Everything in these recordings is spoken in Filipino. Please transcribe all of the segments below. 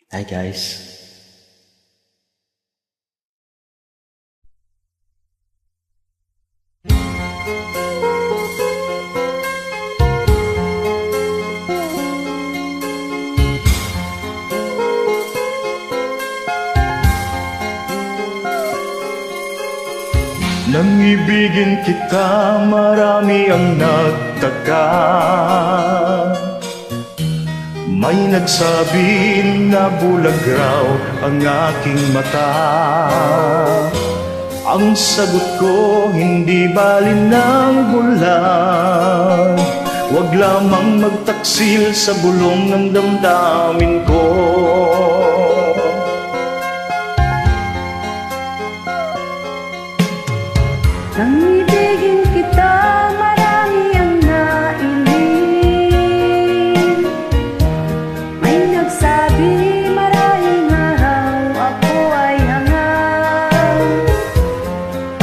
Hi guys. Nang ibigin kita, marami ang nagtaka. May nagsabi na bulag raw ang aking mata. Ang sagot ko, hindi balin ng bulag. Huwag lamang magtaksil sa bulong ng damdamin ko. Nang ibigin kita, marami ang nailin. May nagsabi, maraming araw ako ay hangal.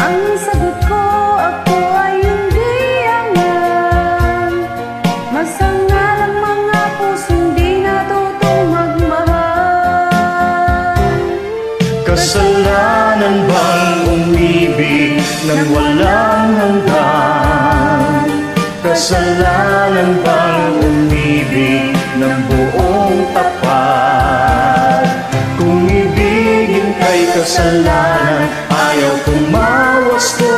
Ang sagot ko, ako ay hindi hangal. Masangal ang mga pusong di natutong magmahal. Kasalanan bang umibig nang walang hanggan? Kasalanan bang umibig ng buong tapat? Kung ibigin kay kasalanan, ayaw kumawas ko.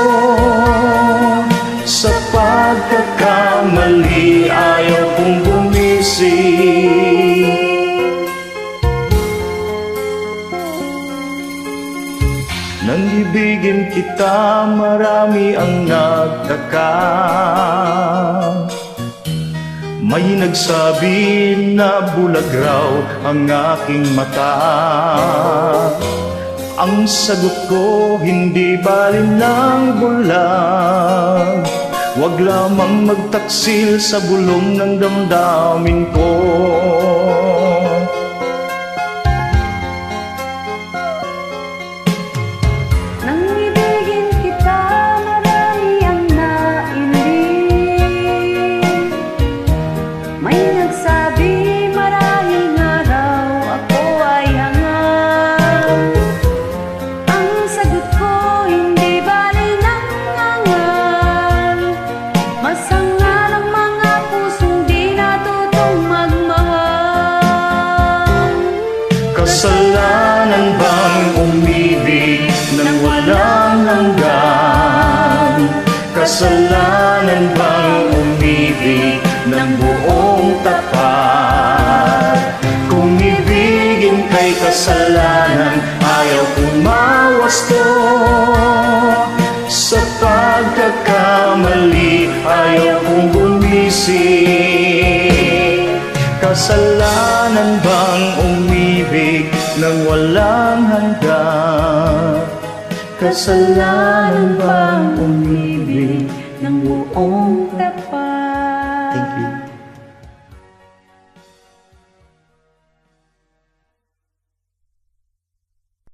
Sa pagkakamali, ayaw kong gumising. Nang ibigin kita, marami ang nagtaka. May nagsabi na bulag raw ang aking mata. Ang sagot ko, hindi balin ng bulag. Huwag lamang magtaksil sa bulong ng damdamin ko. Nang ibigin kita, marami ang nailin. May nagsabi, maraming araw ako ay hangal. Ang sagot ko, hindi bali ng hangal. Masangal ang mga pusong di natutong magmahal. Kasalanan bang umibig nang walang hanggan? Kasalanan bang umibig ng buong tapat? Kung ibigin kay kasalanan, ayaw kumawas to. Sa pagkakamali, ayaw kong gumising. Kasalanan bang umibig nang walang hanggan? Kasalanan bang umibig ng buong tapat? Thank you.